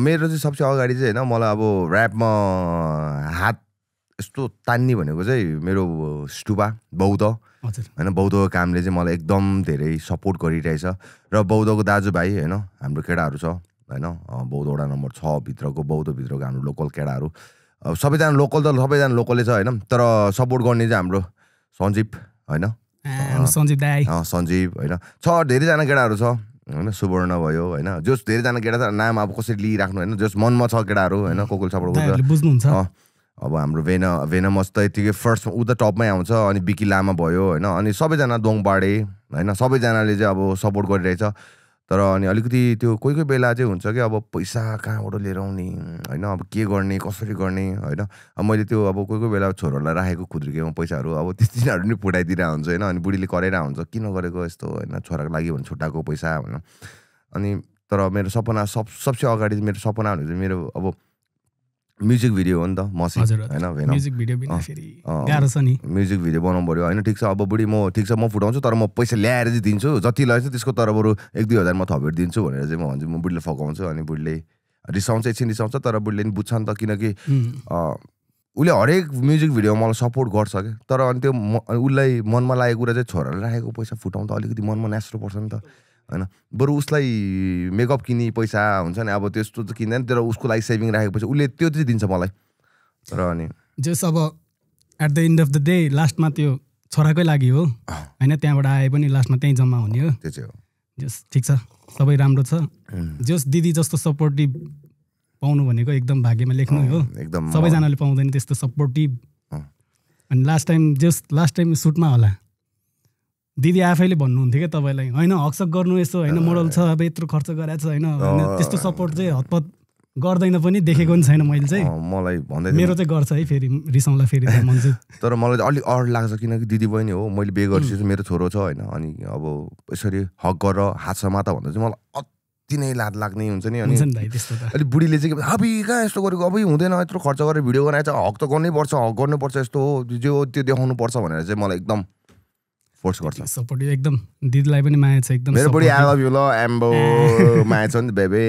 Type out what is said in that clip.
मेरो चाहिँ सबसे अगाडि चाहिँ होइन मलाई अब ऱ्यापमा हात यस्तो तान्ने भनेको चाहिँ मेरो स्टुबा बौद्ध होइन बौद्धको कामले चाहिँ मलाई एकदम धेरै सपोर्ट गरिरहेछ र बौद्धको दाजुभाइ होइन हाम्रो केटाहरू छ होइन बौद्ध वडा नम्बर 6 भित्रको बौद्धभित्रको हाम्रो लोकल केटाहरू सबैजना लोकल त सबैजना लोकलै छ होइन तर सपोर्ट गर्ने चाहिँ हाम्रो सञ्जीव होइन सञ्जीव होइन छ धेरैजना केटाहरू छ होइन सुवर्ण भयो होइन जस धेरैजना केटा छ नाम अब कसरी लिइराख्नु होइन जस मनमा छ केटाहरू होइन कोकुल सपोर्ट बुझ्नुहुन्छ अब हाम्रो भेनमस त यतिकै फर्स्ट ऊ त टपमै आउँछ अनि बिकी लामा भयो होइन अनि सबैजना दोङबाडे होइन सबैजनाले चाहिँ अब सपोर्ट गरिरहेछ तर अनि अलिकति त्यो कोही बेला चाहिँ हुन्छ कि अब पैसा कहाँबाट लिएर आउने होइन अब के गर्ने कसरी गर्ने होइन अब मैले त्यो अब कोही बेला छोरालाई राखेको खुद्रिकेमा पैसाहरू अब तिनीहरू नि फुटाइदिएर हुन्छ होइन अनि बुढीले कराइरहेको हुन्छ किन गरेको यस्तो होइन छोराको लागि भने छुट्टाको पैसा होइन अनि तर मेरो सपना सबसे अगाडि मेरो सपना भनेको चाहिँ मेरो अब म्युजिक भिडियो हो नि त मसी होइन म्युजिक भिडियो बिना फेरि गाह्रो छ नि म्युजिक भिडियो बनाउनु पर्यो होइन ठिक छ अब बुढी म ठिक छ म फुटाउँछु तर म पैसा ल्याएर चाहिँ दिन्छु जति लगेछ त्यसको तर बरु 1-2 हजार म थपेर दिन्छु भनेर चाहिँ म भन्छु म बुढीले फकाउँछु अनि बुढीले रिसाउँछ एकछिन रिसाउँछ तर बुढीले नि बुझ्छ नि त किनकि उसले हरेक म्युजिक भिडियो मलाई सपोर्ट गर्छ क्या तर अनि त्यो उसलाई मनमा लागेको कुरा चाहिँ छोराले राखेको पैसा फुटाउँदा अलिकति मनमा न्यास्रो पर्छ नि त होइन बरु उसलाई मेकअप किन्ने पैसा हुन्छ नि अब त्यस्तो त किन्दैन तर उसको लागि सेभिङ राखेको पैसा उसले त्यो चाहिँ दिन्छ मलाई तर अनि जस अब at the end of the day लास्टमा त्यो छोराकै लागि हो होइन त्यहाँबाट आए पनि लास्टमा त्यहीँ जम्मा हुने हो त्यो चाहिँ हो जस ठिक छ सबै राम्रो छ जस दिदी जस्तो सपोर्टिभ पाउनु भनेको एकदम भाग्यमा लेख्नु हो एकदम सबैजनाले पाउँदैन त्यस्तो सपोर्टिभ अनि लास्ट टाइम सुटमा होला दिदी आफैले भन्नुहुन्थ्यो क्या तपाईँलाई होइन हकसक गर्नु यस्तो होइन मोडल छ अब यत्रो खर्च गराएको छ होइन त्यस्तो सपोर्ट चाहिँ हतपत गर्दैन पनि देखेको पनि छैन मैले चाहिँ मलाई भन्दै मेरो चाहिँ गर्छ है फेरि रिसाउँला फेरि मन चाहिँ तर मलाई चाहिँ अलिक अड लाग्छ किनकि दिदी बहिनी हो मैले बिहे गरेपछि मेरो छोरो छ होइन अनि अब यसरी हक गरेर हात समाता भन्दा चाहिँ मलाई अति नै लाज लाग्ने हुन्छ नि अनि अलिक बुढीले चाहिँ अबि कहाँ यस्तो गरेको अबि हुँदैन यत्रो खर्च गरेर भिडियो बनाएछ हक त गर्नैपर्छ हक गर्नुपर्छ यस्तो हो जो त्यो देखाउनु पर्छ भनेर चाहिँ मलाई एकदम फोर्स गर्छ सपोर्ट एकदम दिदीलाई पनि माया छ एकदम मेरो बुढी आई लभ यु ल एम्बो माया छ नि बेबी